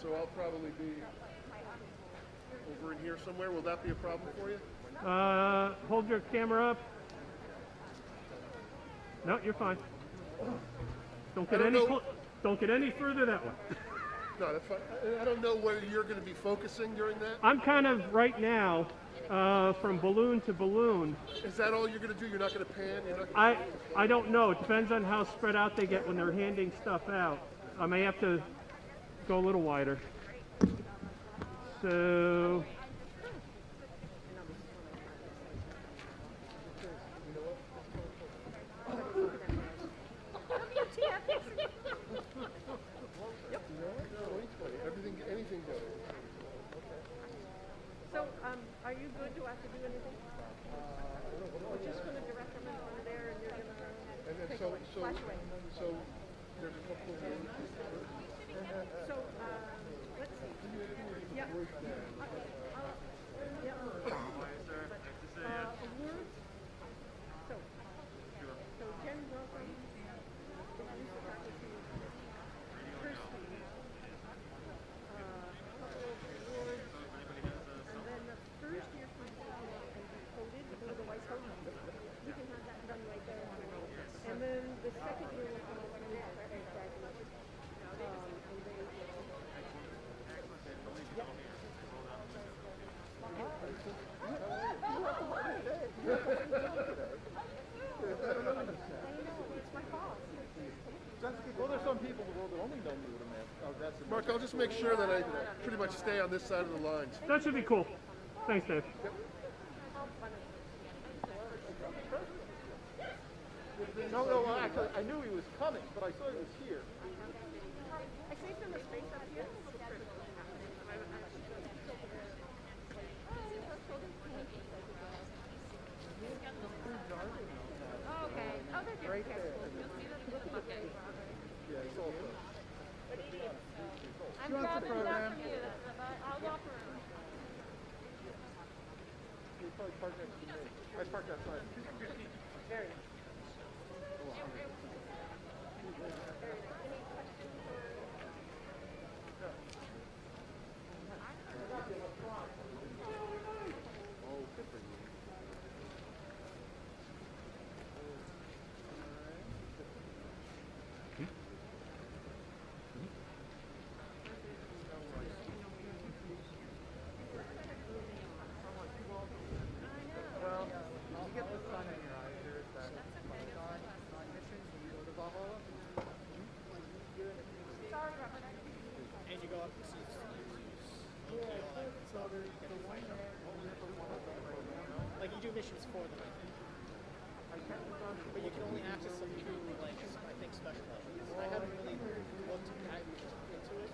so I'll probably be over in here somewhere. Will that be a problem for you? Hold your camera up. No, you're fine. Don't get any further that way. No, that's fine. I don't know whether you're going to be focusing during that. I'm kind of right now from balloon to balloon. Is that all you're going to do? You're not going to pan? You're not gonna I don't know. It depends on how spread out they get when they're handing stuff out. I may have to go a little wider. So. Anything goes. So, are you good? Do I have to do anything? We're just going to direct them over there, and you're going to take away, flash away. So there's a couple of So, let's see. Yeah. Yep. Awards. So Jen, welcome. And then the second year will come up and graduate. It's my fault. Well, there's some people in the world that only know me with a man. Oh, that's Mark, I'll just make sure that I pretty much stay on this side of the lines. That should be cool. Thanks, Dave. No, actually, I knew he was coming, but I saw he was here. I saved him a space up here. Oh, okay. Oh, they're right there. You'll see them in the bucket. Yeah, he saw it. I'm dropping down from you. I'll walk around. He probably parked next to me. I parked outside. Very nice. Like you do missions for them, I think. But you can only access them through, like, I think, special missions. I haven't really looked into it.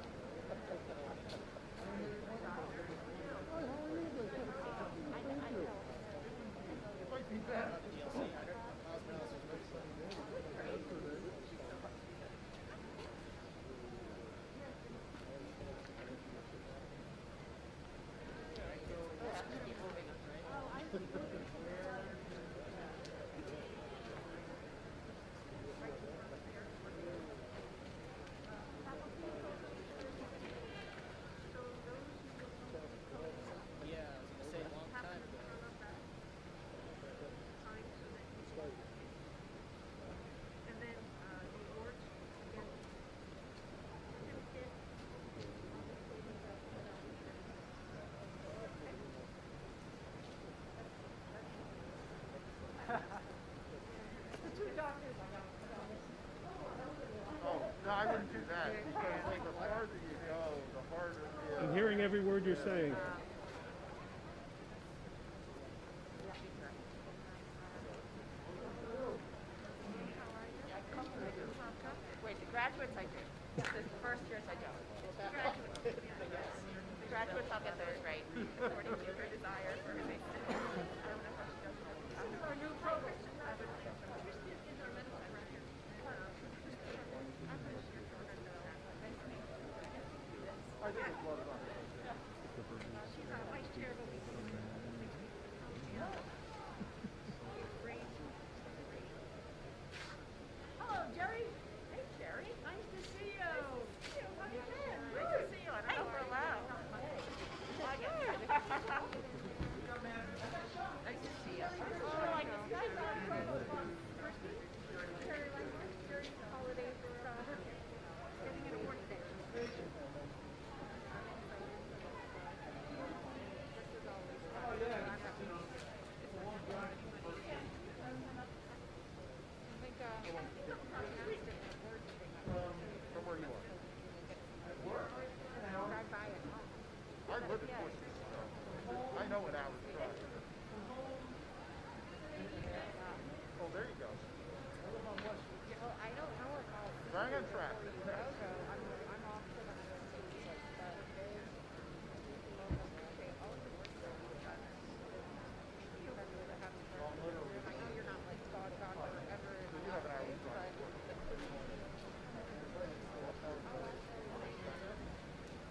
No, I wouldn't do that. Because like, the farther you go, the harder it is. I'm hearing every word you're saying. Wait, the graduates I do. The first years I don't. The graduates I'll get those right. According to her desire for her basic. I don't know how she does it. For a new program. I think it's a lot of fun. She's on a vice chair, but we Hello, Jerry. Hey, Jerry. Nice to see you. How you been? Nice to see you. I don't know Nice to see you. Oh, I just got holidays and stuff. Getting an award today. This is always fun. I'm happy. I think From where you are. drive by it. I live in Portsmouth, so I know an hour's drive. Oh, there you go. Well, I don't know it all. Right on track. I'm off to the I know you're not like gone forever. You have an hour's drive.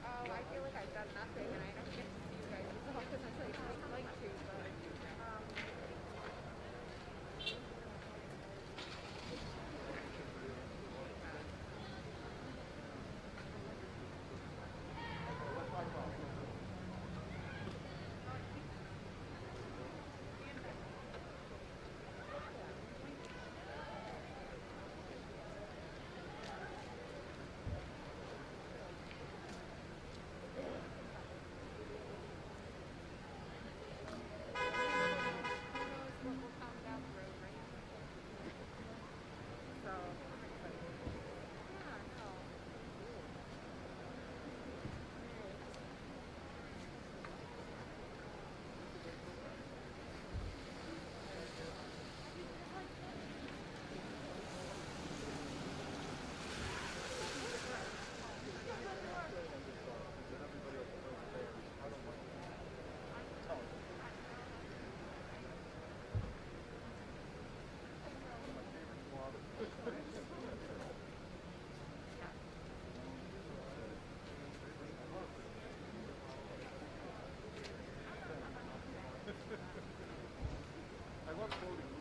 Oh, I feel like I've done nothing and I don't get to see you guys as often as I would like to, but I love quoting.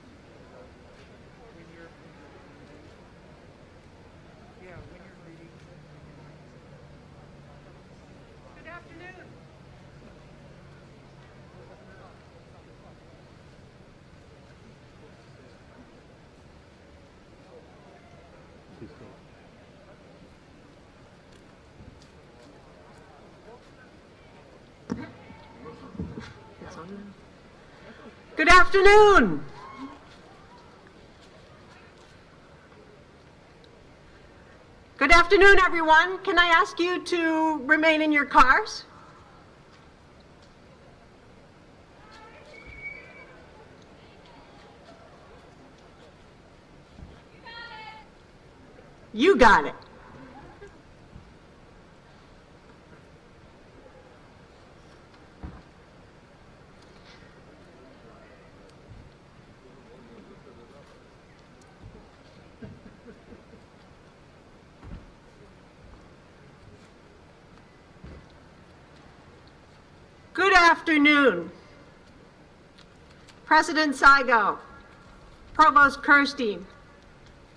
When you're reading. good afternoon. Good afternoon. Good afternoon, everyone. Can I ask you to remain in your cars? You got it. Good afternoon, President Saigo, Provost Kirstein,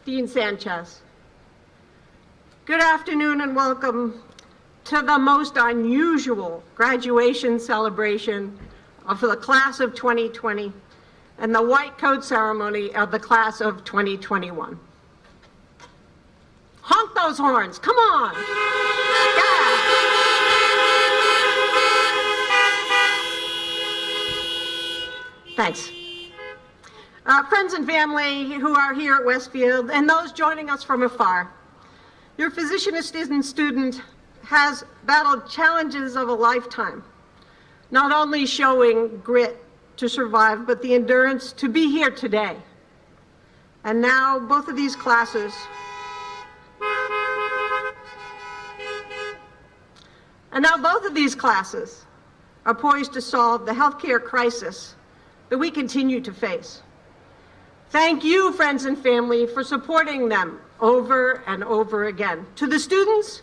Dean Sanchez. Good afternoon and welcome to the most unusual graduation celebration of the class of 2020 and the white coat ceremony of the class of 2021. Honk those horns, come on. Yeah. Thanks. Friends and family who are here at Westfield and those joining us from afar, your physician assistant student has battled challenges of a lifetime, not only showing grit to survive, but the endurance to be here today. And now both of these classes are poised to solve the healthcare crisis that we continue to face. Thank you, friends and family, for supporting them over and over again. To the students,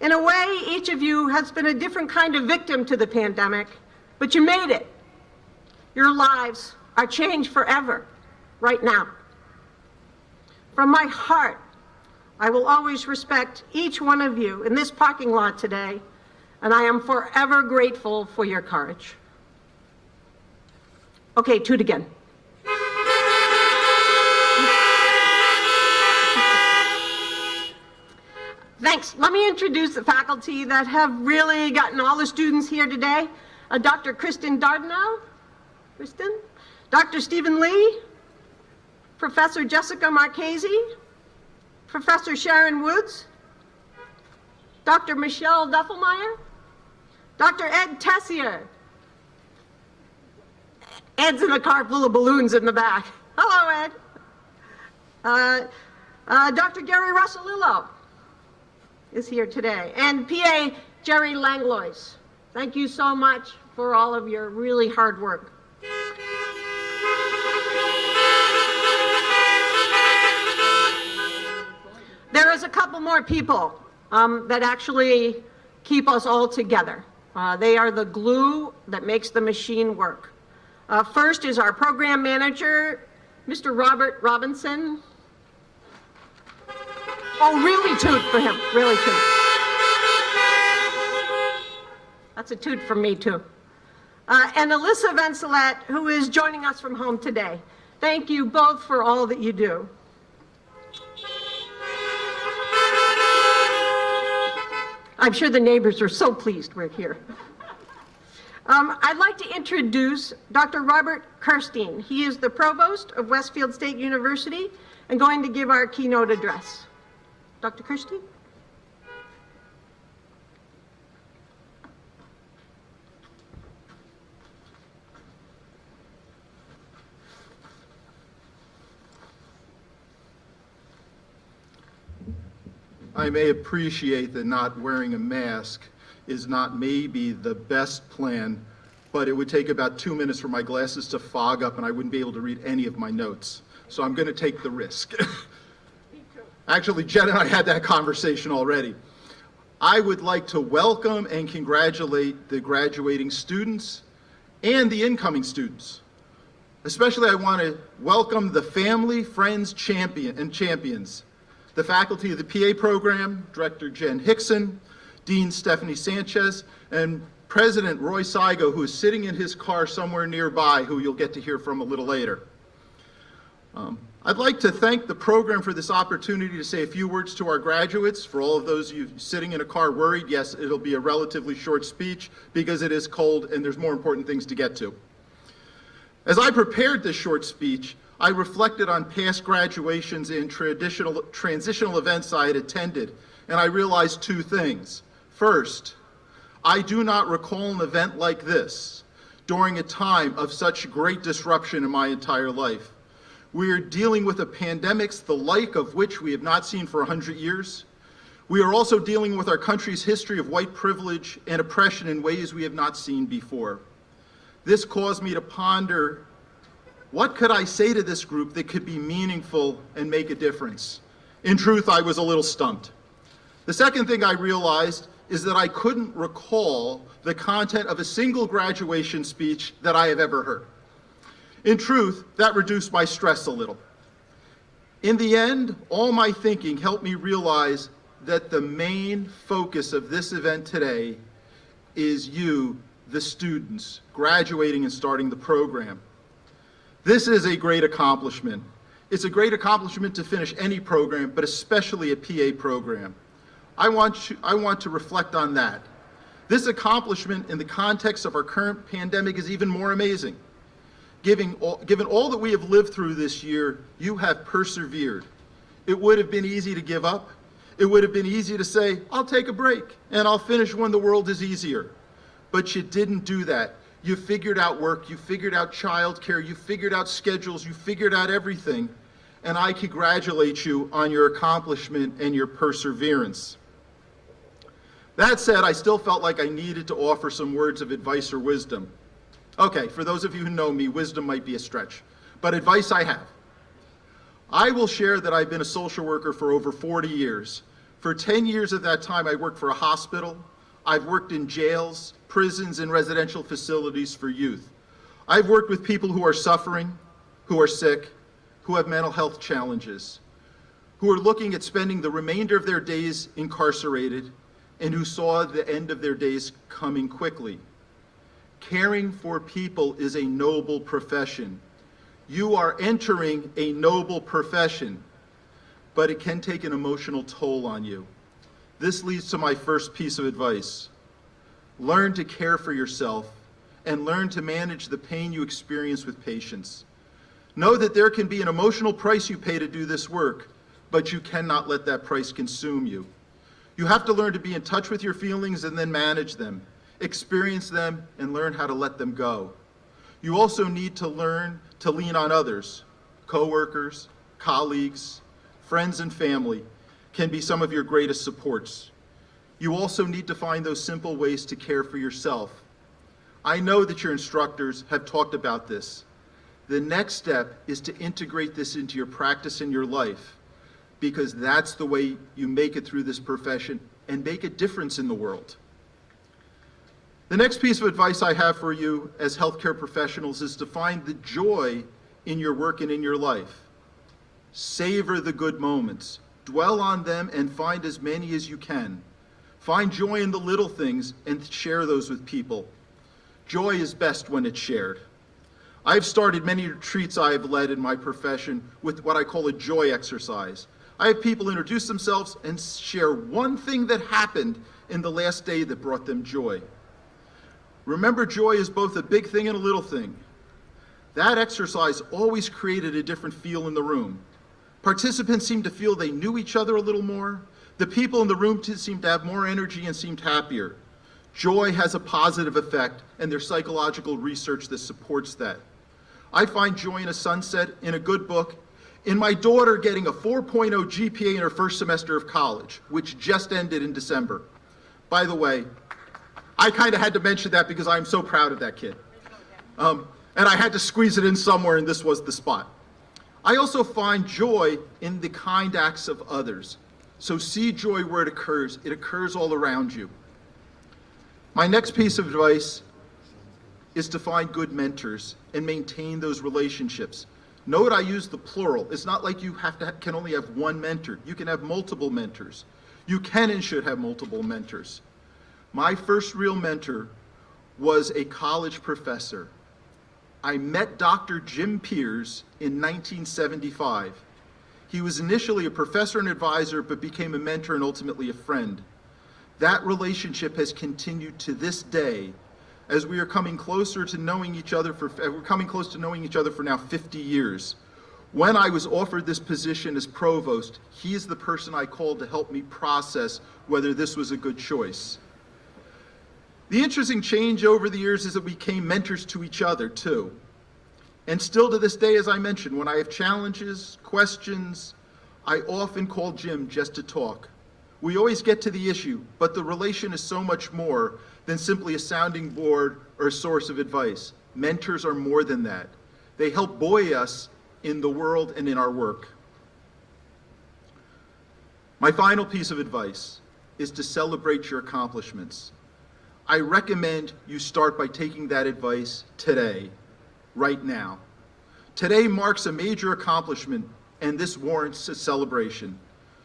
in a way, each of you has been a different kind of victim to the pandemic, but you made it. Your lives are changed forever, right now. From my heart, I will always respect each one of you in this parking lot today and I am forever grateful for your courage. Okay, toot again. Thanks. Let me introduce the faculty that have really gotten all the students here today. Dr. Kristen Dardanelle, Kristen, Dr. Stephen Lee, Professor Jessica Marchese, Professor Sharon Woods, Dr. Michelle Duffelmeyer, Dr. Ed Tessier. Ed's in a car full of balloons in the back. Hello, Ed. Dr. Gary Russolillo is here today, and PA Jerry Langlois. Thank you so much for all of your really hard work. There is a couple more people that actually keep us all together. They are the glue that makes the machine work. First is our program manager, Mr. Robert Robinson. Oh, really toot for him, really toot. That's a toot from me too. And Alyssa Vencelet, who is joining us from home today. Thank you both for all that you do. I'm sure the neighbors are so pleased we're here. I'd like to introduce Dr. Robert Kirstein. He is the provost of Westfield State University and going to give our keynote address. Dr. Kirstein? I may appreciate that not wearing a mask is not maybe the best plan, but it would take about 2 minutes for my glasses to fog up and I wouldn't be able to read any of my notes. So I'm going to take the risk. Actually, Jen and I had that conversation already. I would like to welcome and congratulate the graduating students and the incoming students. Especially, I want to welcome the family, friends, champions, the faculty of the PA program, Director Jen Hickson, Dean Stephanie Sanchez, and President Roy Saigo, who is sitting in his car somewhere nearby, who you'll get to hear from a little later. I'd like to thank the program for this opportunity to say a few words to our graduates. For all of those of you sitting in a car worried, yes, it'll be a relatively short speech because it is cold and there's more important things to get to. As I prepared this short speech, I reflected on past graduations and transitional events I had attended, and I realized two things. First, I do not recall an event like this during a time of such great disruption in my entire life. We are dealing with a pandemic, the like of which we have not seen for 100 years. We are also dealing with our country's history of white privilege and oppression in ways we have not seen before. This caused me to ponder, what could I say to this group that could be meaningful and make a difference? In truth, I was a little stumped. The second thing I realized is that I couldn't recall the content of a single graduation speech that I have ever heard. In truth, that reduced my stress a little. In the end, all my thinking helped me realize that the main focus of this event today is you, the students, graduating and starting the program. This is a great accomplishment. It's a great accomplishment to finish any program, but especially a PA program. I want to reflect on that. This accomplishment in the context of our current pandemic is even more amazing. Given all that we have lived through this year, you have persevered. It would have been easy to give up. It would have been easy to say, I'll take a break and I'll finish when the world is easier. But you didn't do that. You figured out work, you figured out childcare, you figured out schedules, you figured out everything. And I congratulate you on your accomplishment and your perseverance. That said, I still felt like I needed to offer some words of advice or wisdom. Okay, for those of you who know me, wisdom might be a stretch, but advice I have. I will share that I've been a social worker for over 40 years. For 10 years of that time, I worked for a hospital. I've worked in jails, prisons, and residential facilities for youth. I've worked with people who are suffering, who are sick, who have mental health challenges, who are looking at spending the remainder of their days incarcerated, and who saw the end of their days coming quickly. Caring for people is a noble profession. You are entering a noble profession, but it can take an emotional toll on you. This leads to my first piece of advice. Learn to care for yourself and learn to manage the pain you experience with patience. Know that there can be an emotional price you pay to do this work, but you cannot let that price consume you. You have to learn to be in touch with your feelings and then manage them, experience them, and learn how to let them go. You also need to learn to lean on others. Coworkers, colleagues, friends, and family can be some of your greatest supports. You also need to find those simple ways to care for yourself. I know that your instructors have talked about this. The next step is to integrate this into your practice and your life, because that's the way you make it through this profession and make a difference in the world. The next piece of advice I have for you as healthcare professionals is to find the joy in your work and in your life. Savor the good moments. Dwell on them and find as many as you can. Find joy in the little things and share those with people. Joy is best when it's shared. I've started many retreats I have led in my profession with what I call a joy exercise. I have people introduce themselves and share one thing that happened in the last day that brought them joy. Remember, joy is both a big thing and a little thing. That exercise always created a different feel in the room. Participants seemed to feel they knew each other a little more. The people in the room seemed to have more energy and seemed happier. Joy has a positive effect, and there's psychological research that supports that. I find joy in a sunset, in a good book, in my daughter getting a 4.0 GPA in her first semester of college, which just ended in December. By the way, I kind of had to mention that because I'm so proud of that kid. And I had to squeeze it in somewhere, and this was the spot. I also find joy in the kind acts of others. So see joy where it occurs. It occurs all around you. My next piece of advice is to find good mentors and maintain those relationships. Note I use the plural. It's not like you can only have one mentor. You can have multiple mentors. You can and should have multiple mentors. My first real mentor was a college professor. I met Dr. Jim Peers in 1975. He was initially a professor and advisor, but became a mentor and ultimately a friend. That relationship has continued to this day, as we are coming closer to knowing each other we're coming close to knowing each other for now 50 years. When I was offered this position as provost, he is the person I called to help me process whether this was a good choice. The interesting change over the years is that we became mentors to each other too. And still to this day, as I mentioned, when I have challenges, questions, I often call Jim just to talk. We always get to the issue, but the relation is so much more than simply a sounding board or a source of advice. Mentors are more than that. They help buoy us in the world and in our work. My final piece of advice is to celebrate your accomplishments. I recommend you start by taking that advice today, right now. Today marks a major accomplishment, and this warrants a celebration.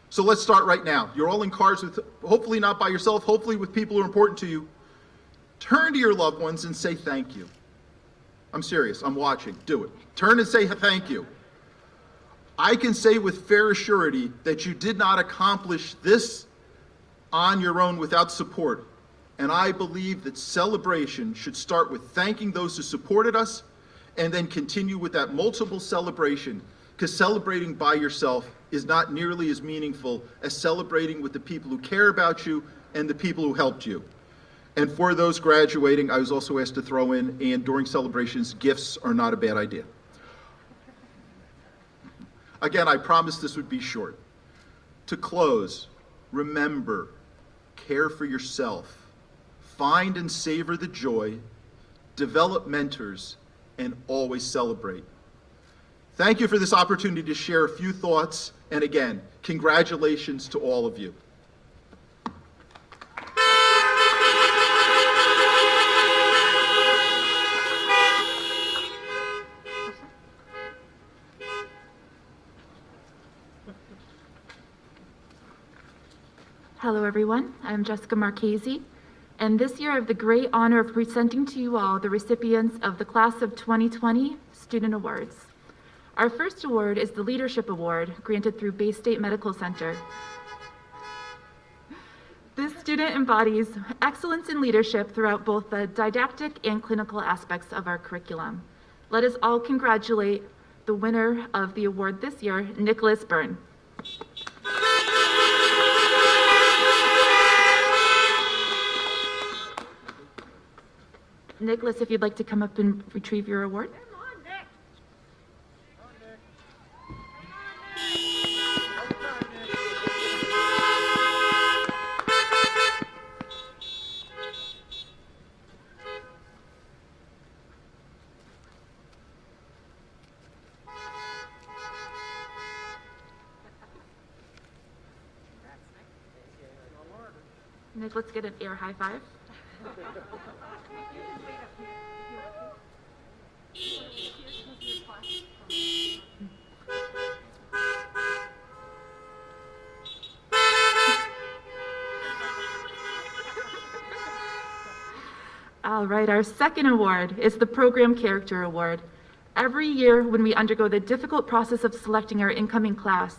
So let's start right now. You're all in cars with, hopefully not by yourself, hopefully with people who are important to you. Turn to your loved ones and say thank you. I'm serious, I'm watching, do it. Turn and say thank you. I can say with fair surety that you did not accomplish this on your own without support. And I believe that celebration should start with thanking those who supported us and then continue with that multiple celebration, because celebrating by yourself is not nearly as meaningful as celebrating with the people who care about you and the people who helped you. And for those graduating, I was also asked to throw in, and during celebrations, gifts are not a bad idea. Again, I promised this would be short. To close, remember, care for yourself. Find and savor the joy, develop mentors, and always celebrate. Thank you for this opportunity to share a few thoughts, and again, congratulations to all of you. Hello, everyone. I'm Jessica Marchese, and this year I have the great honor of presenting to you all the recipients of the Class of 2020 Student Awards. Our first award is the Leadership Award, granted through Bay State Medical Center. This student embodies excellence in leadership throughout both the didactic and clinical aspects of our curriculum. Let us all congratulate the winner of the award this year, Nicholas Byrne. Nicholas, if you'd like to come up and retrieve your award. Nick, let's get an air high five. All right, our second award is the Program Character Award. Every year when we undergo the difficult process of selecting our incoming class,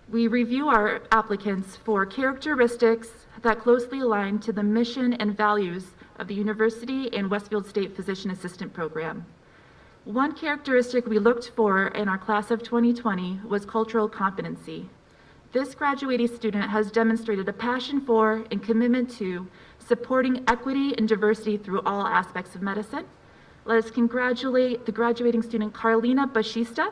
we review our applicants for characteristics that closely align to the mission and values of the University and Westfield State Physician Assistant Program. One characteristic we looked for in our class of 2020 was cultural competency. This graduating student has demonstrated a passion for and commitment to supporting equity and diversity through all aspects of medicine. Let us congratulate the graduating student Carlina Bashista.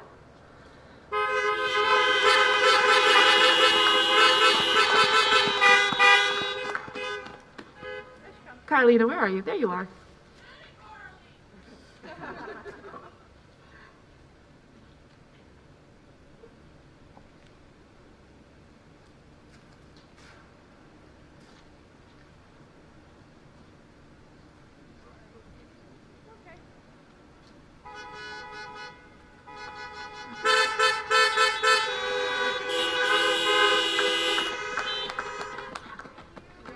Carlina, where are you? There you are.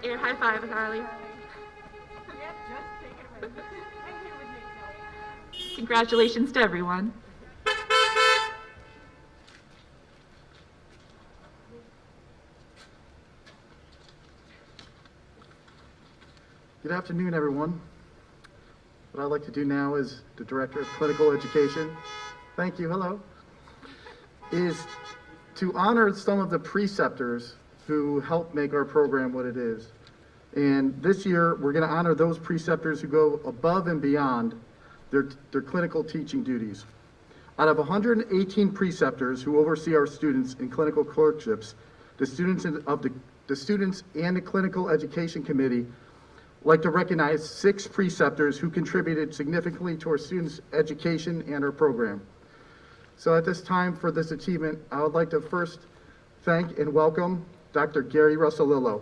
Air high five, Carly. Congratulations to everyone. Good afternoon, everyone. What I'd like to do now as the Director of Clinical Education, thank you, hello, is to honor some of the preceptors who help make our program what it is. And this year, we're going to honor those preceptors who go above and beyond their clinical teaching duties. Out of 118 preceptors who oversee our students in clinical clerkships, the students and the Clinical Education Committee like to recognize 6 preceptors who contributed significantly to our students' education and our program. So at this time for this achievement, I would like to first thank and welcome Dr. Gary Russolillo.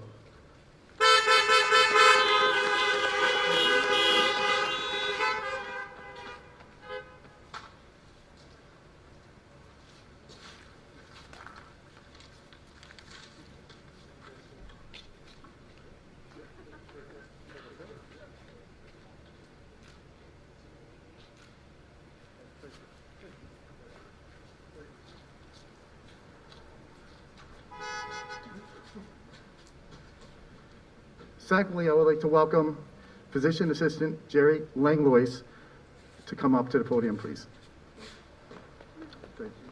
Secondly, I would like to welcome Physician Assistant Jerry Langlois to come up to the podium, please. Thank you.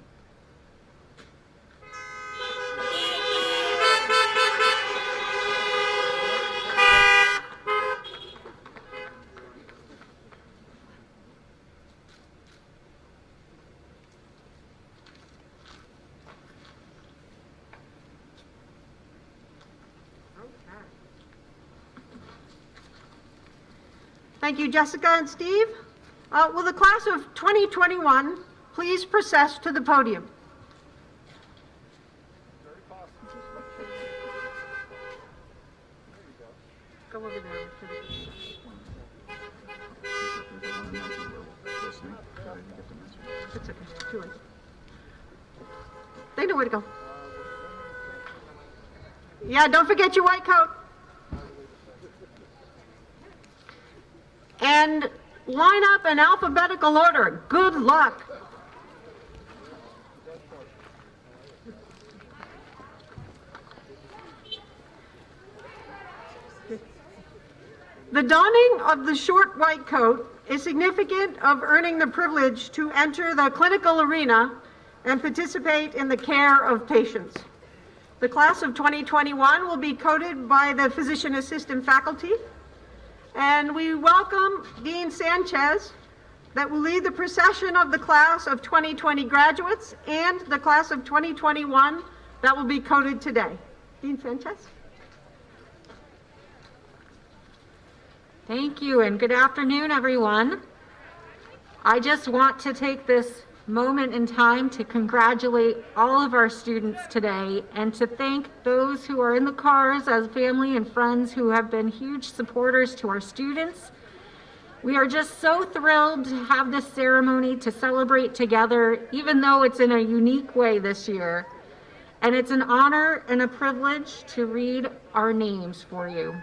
Thank you, Jessica and Steve. Will the class of 2021 please process to the podium? Go over there. It's okay, too late. They know where to go. Yeah, don't forget your white coat. And line up in alphabetical order. Good luck. The donning of the short white coat is significant of earning the privilege to enter the clinical arena and participate in the care of patients. The class of 2021 will be coated by the physician assistant faculty, and we welcome Dean Sanchez that will lead the procession of the class of 2020 graduates and the class of 2021 that will be coated today. Dean Sanchez. Thank you, and good afternoon, everyone. I just want to take this moment in time to congratulate all of our students today and to thank those who are in the cars as family and friends who have been huge supporters to our students. We are just so thrilled to have this ceremony to celebrate together, even though it's in a unique way this year. And it's an honor and a privilege to read our names for you.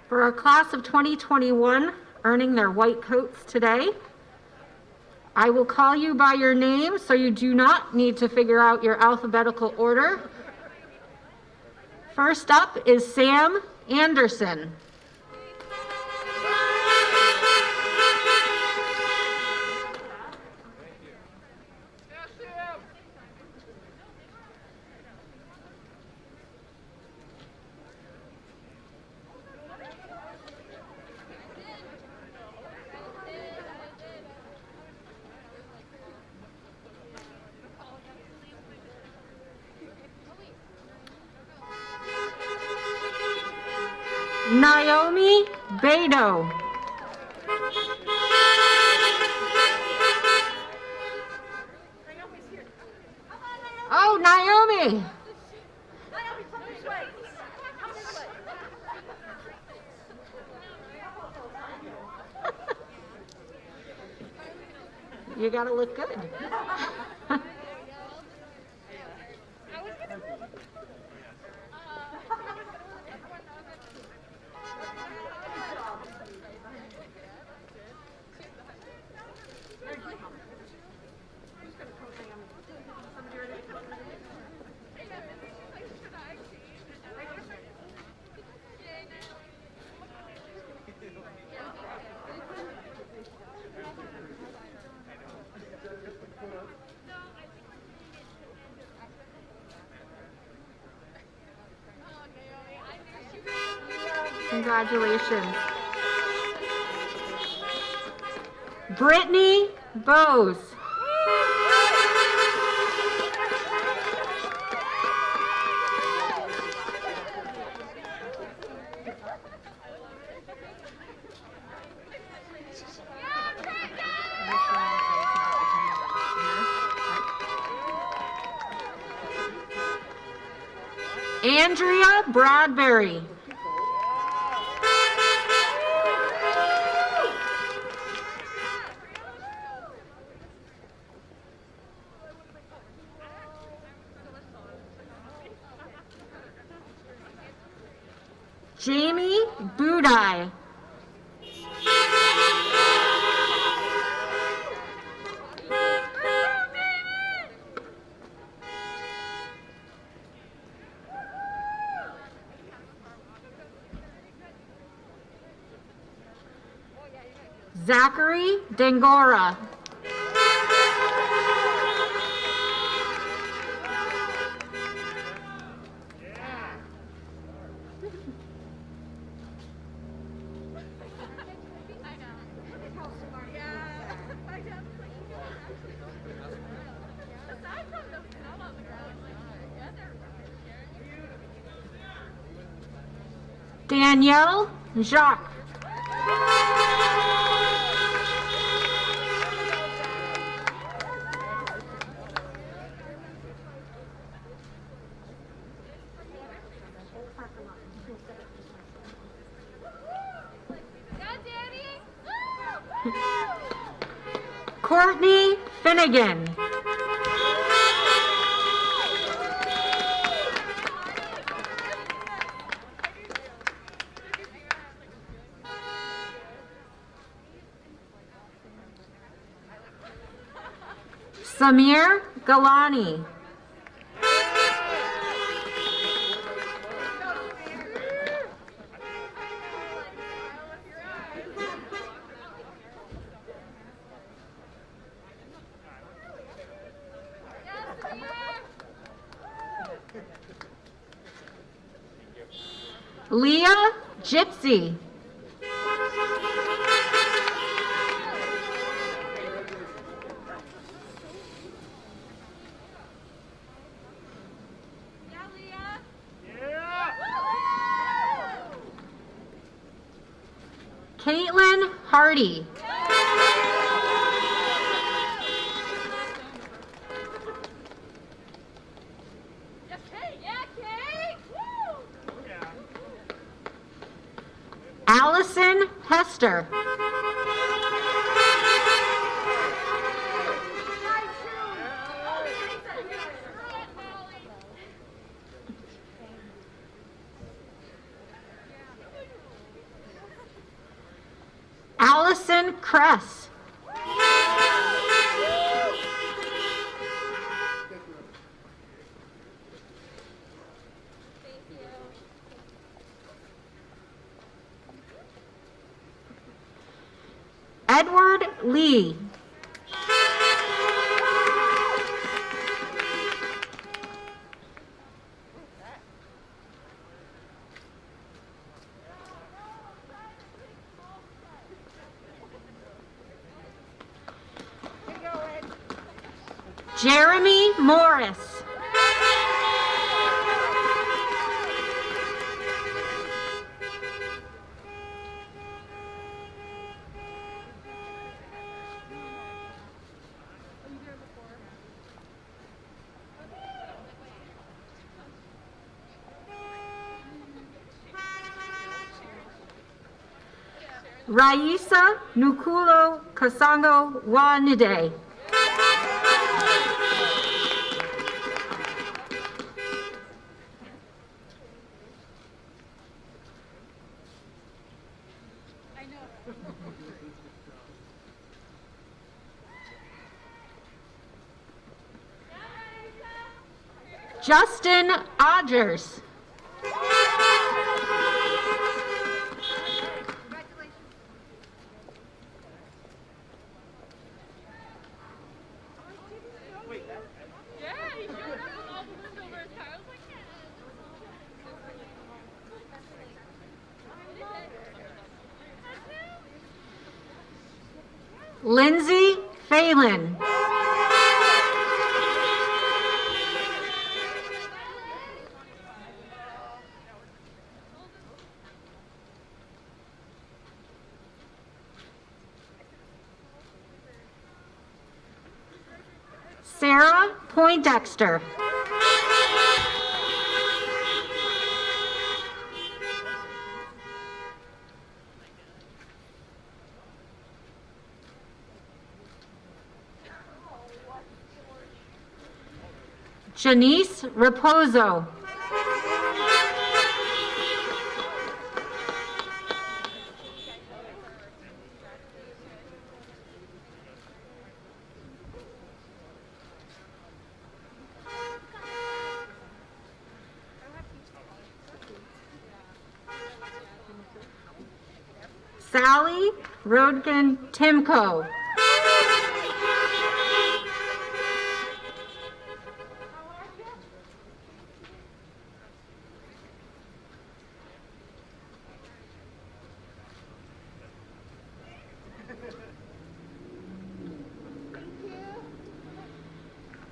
For our class of 2021 earning their white coats today, I will call you by your name, so you do not need to figure out your alphabetical order. First up is Sam Anderson. Naomi Beto. Oh, Naomi. You gotta look good. Congratulations. Brittany Bose. Andrea Bradbury. Jamie Budai. Zachary Dangora. Danielle Jacques. Courtney Finnegan. Samir Galani. Leah Gypsy. Caitlin Hardy. Allison Hester. Allison Kress. Edward Lee. Jeremy Morris. Raisa Nukulo Kasango Wanide. Justin Odgers. Lindsay Phelan. Sarah Poindexter. Janice Raposo. Sally Rodkin Timko.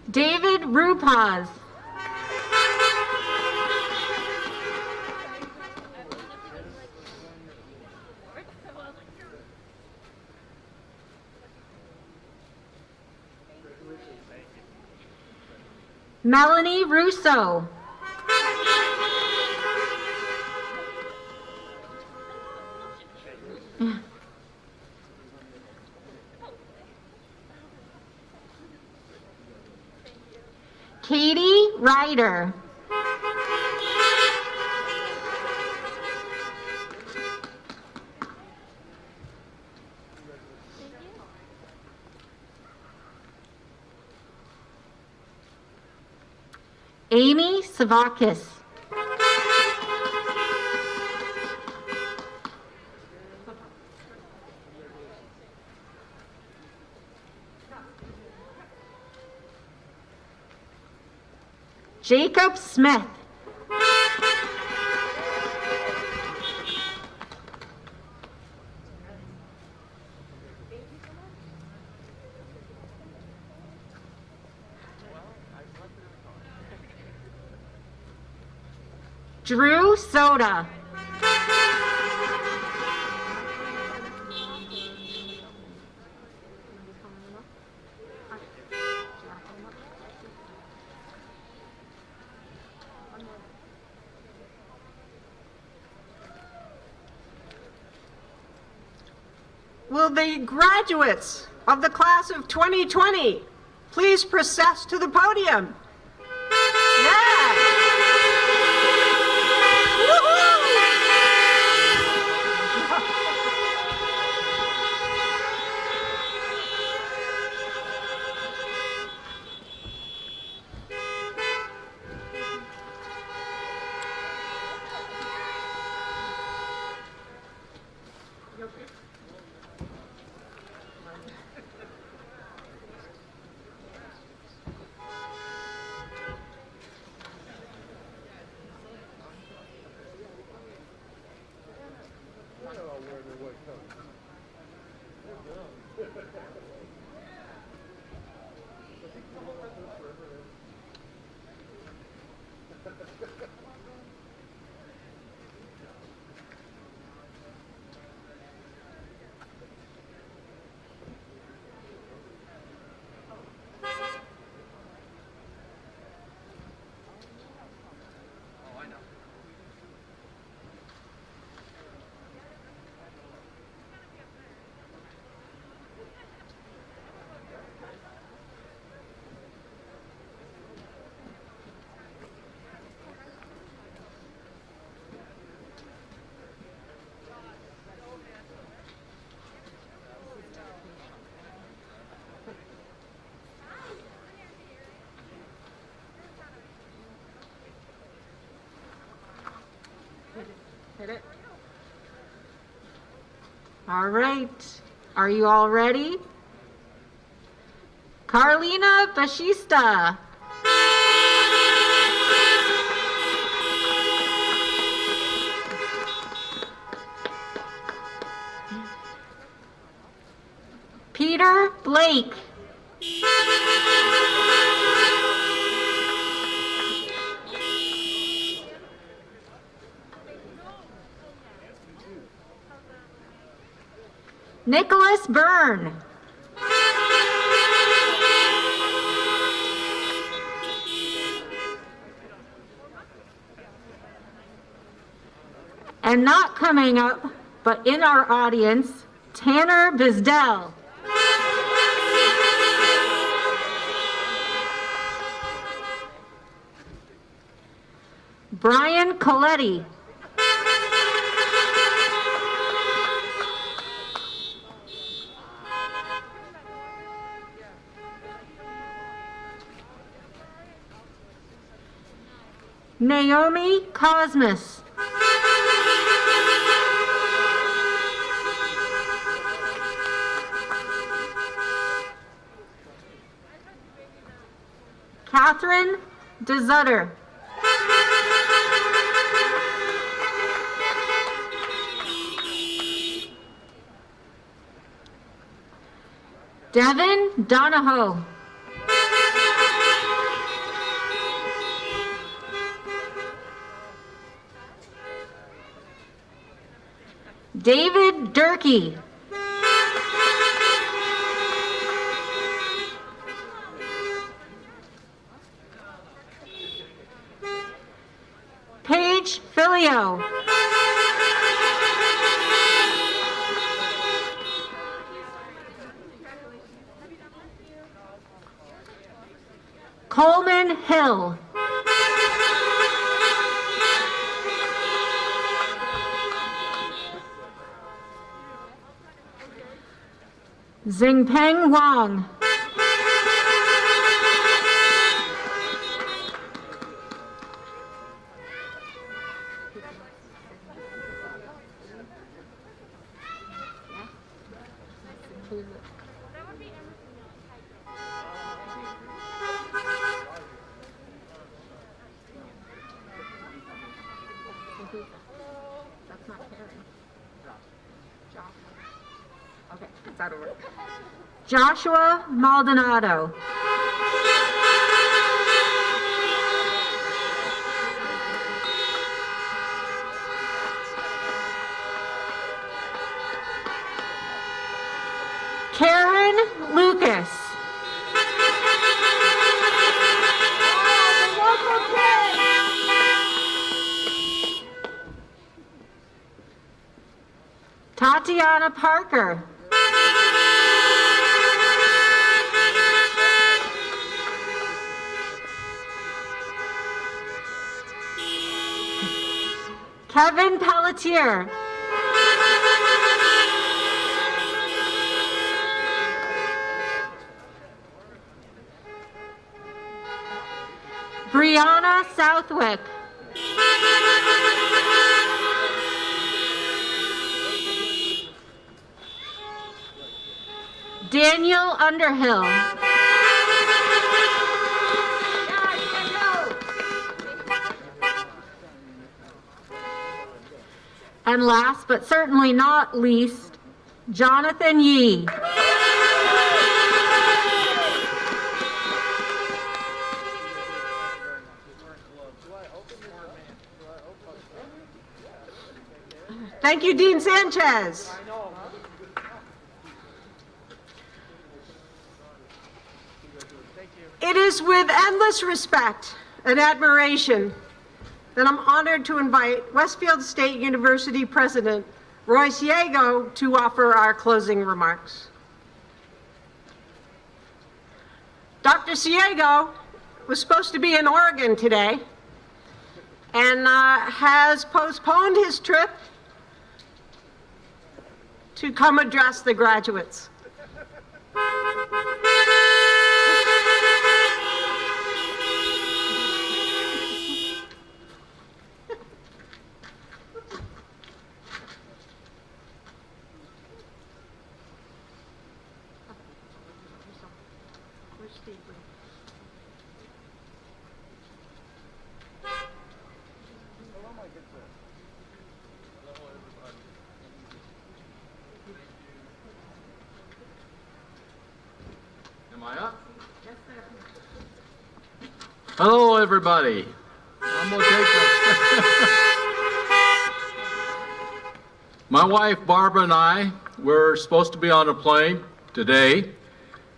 David Rupaz. Melanie Russo. Katie Ryder. Amy Savakis. Jacob Smith. Drew Soda. Will the graduates of the class of 2020 please process to the podium? Yeah. Hit it. All right. Are you all ready? Carlina Bashista. Peter Blake. Nicholas Byrne. And not coming up, but in our audience, Tanner Bizdell. Brian Coletti. Naomi Cosmas. Catherine DeZutter. Devin Donahoe. David Durkee. Paige Filio. Coleman Hill. Xingpeng Wang. That's not Karen. Okay, it's out of order. Joshua Maldonado. Karen Lucas. Tatiana Parker. Kevin Pelletier. Brianna Southwick. Daniel Underhill. And last but certainly not least, Jonathan Yee. Thank you, Dean Sanchez. It is with endless respect and admiration that I'm honored to invite Westfield State University President Roy Siego to offer our closing remarks. Dr. Siego was supposed to be in Oregon today and has postponed his trip to come address the graduates. Am I up? Hello, everybody. I'm gonna take My wife Barbara and I were supposed to be on a plane today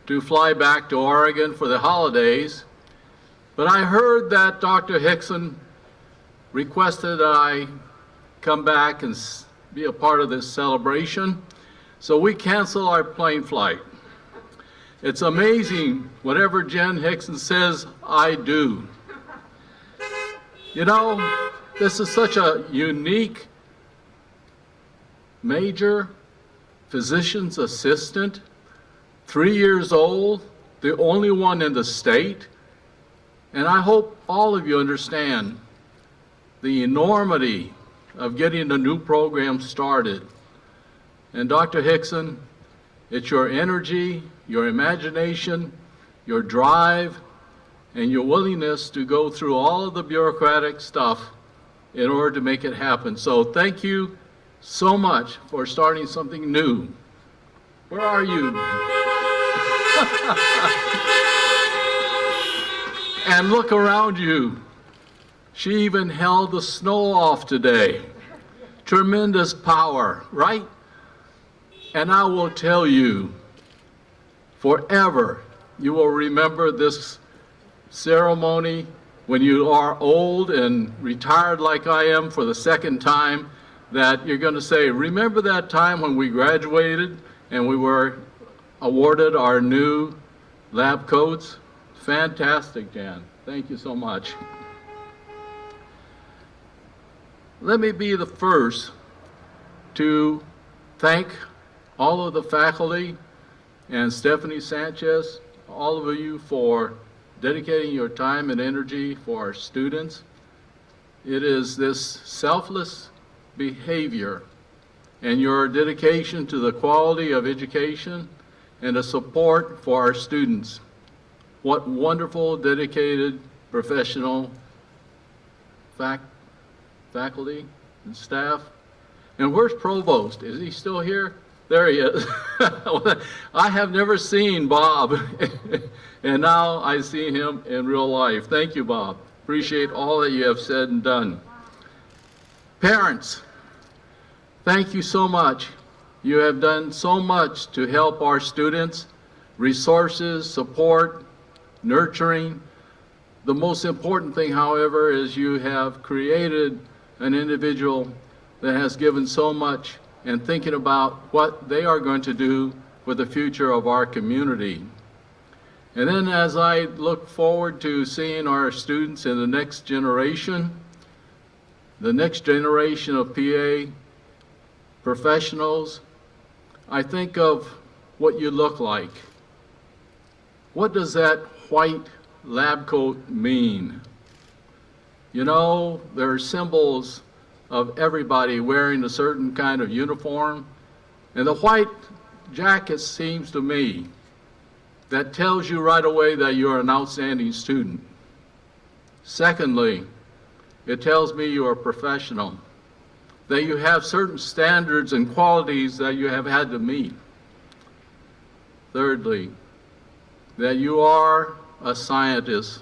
to fly back to Oregon for the holidays, but I heard that Dr. Hickson requested that I come back and be a part of this celebration, so we canceled our plane flight. It's amazing, whatever Jen Hickson says, I do. You know, this is such a unique major, physician's assistant, 3 years old, the only one in the state. And I hope all of you understand the enormity of getting a new program started. And Dr. Hickson, it's your energy, your imagination, your drive, and your willingness to go through all of the bureaucratic stuff in order to make it happen. So thank you so much for starting something new. Where are you? And look around you. She even held the snow off today. Tremendous power, right? And I will tell you, forever, you will remember this ceremony when you are old and retired like I am for the second time, that you're going to say, remember that time when we graduated and we were awarded our new lab coats? Fantastic, Jan. Thank you so much. Let me be the first to thank all of the faculty and Stephanie Sanchez, all of you for dedicating your time and energy for our students. It is this selfless behavior and your dedication to the quality of education and the support for our students. What wonderful, dedicated, professional faculty and staff. And where's Provost? Is he still here? There he is. I have never seen Bob, and now I see him in real life. Thank you, Bob. Appreciate all that you have said and done. Parents, thank you so much. You have done so much to help our students, resources, support, nurturing. The most important thing, however, is you have created an individual that has given so much and thinking about what they are going to do for the future of our community. And then as I look forward to seeing our students in the next generation of PA professionals, I think of what you look like. What does that white lab coat mean? You know, there are symbols of everybody wearing a certain kind of uniform, and the white jacket seems to me that tells you right away that you're an outstanding student. Secondly, it tells me you are a professional, that you have certain standards and qualities that you have had to meet. Thirdly, that you are a scientist.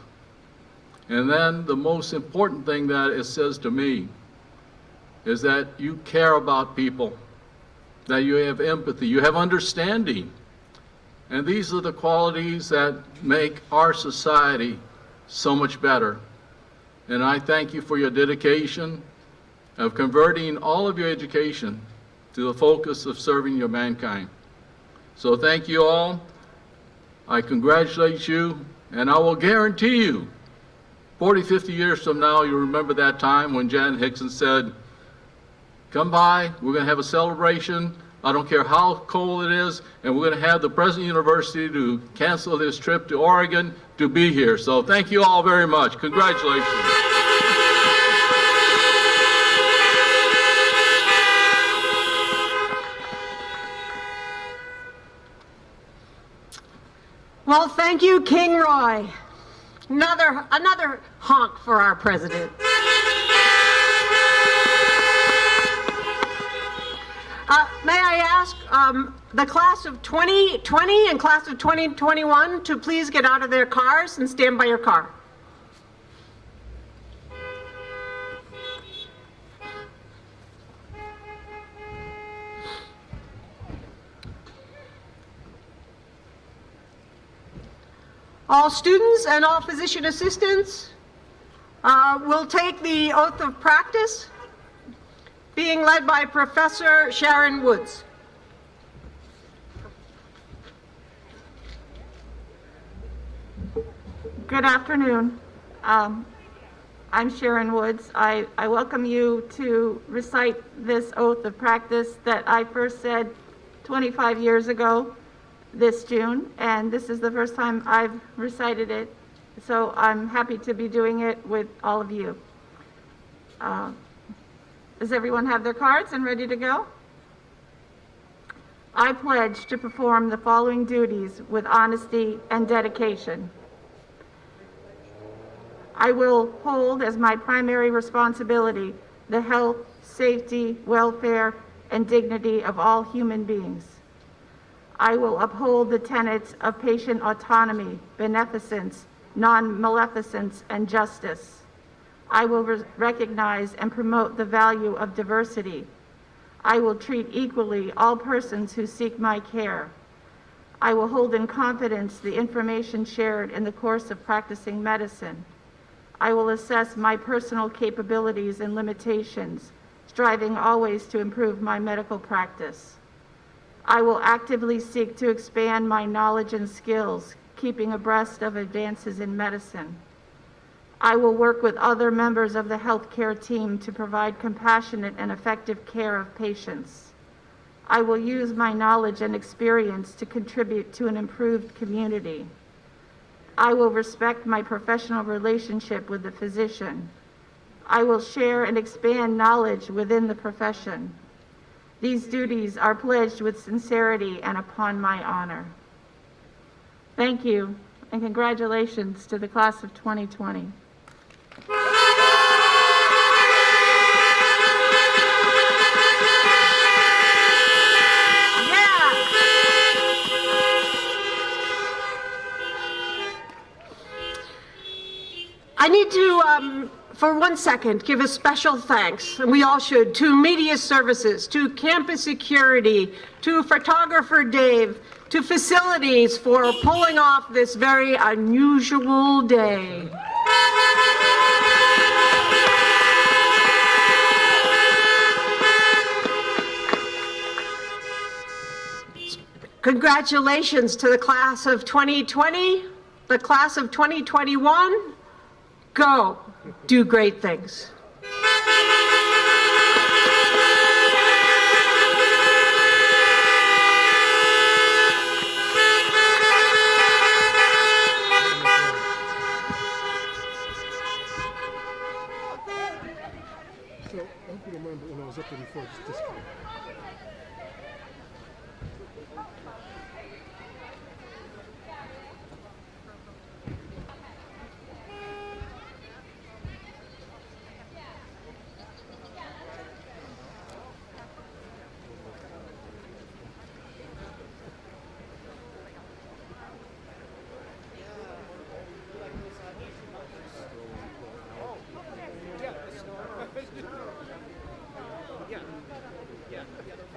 And then the most important thing that it says to me is that you care about people, that you have empathy, you have understanding. And these are the qualities that make our society so much better. And I thank you for your dedication of converting all of your education to the focus of serving your mankind. So thank you all. I congratulate you, and I will guarantee you, 40, 50 years from now, you'll remember that time when Janet Hickson said, come by, we're going to have a celebration. I don't care how cold it is, and we're going to have the President of the University to cancel this trip to Oregon to be here. So thank you all very much. Congratulations. Well, thank you, King Roy. Another honk for our president. May I ask the class of 2020 and class of 2021 to please get out of their cars and stand by your car. All students and all physician assistants will take the oath of practice, being led by Professor Sharon Woods. Good afternoon. I'm Sharon Woods. I welcome you to recite this oath of practice that I first said 25 years ago this June, and this is the first time I've recited it, so I'm happy to be doing it with all of you. Does everyone have their cards and ready to go? I pledge to perform the following duties with honesty and dedication. I will hold as my primary responsibility the health, safety, welfare, and dignity of all human beings. I will uphold the tenets of patient autonomy, beneficence, non-maleficence, and justice. I will recognize and promote the value of diversity. I will treat equally all persons who seek my care. I will hold in confidence the information shared in the course of practicing medicine. I will assess my personal capabilities and limitations, striving always to improve my medical practice. I will actively seek to expand my knowledge and skills, keeping abreast of advances in medicine. I will work with other members of the healthcare team to provide compassionate and effective care of patients. I will use my knowledge and experience to contribute to an improved community. I will respect my professional relationship with the physician. I will share and expand knowledge within the profession. These duties are pledged with sincerity and upon my honor. Thank you, and congratulations to the class of 2020. I need to, for 1 second, give a special thanks, and we all should, to Media Services, to Campus Security, to Photographer Dave, to Facilities for pulling off this very unusual day. Congratulations to the class of 2020, the class of 2021. Go do great things.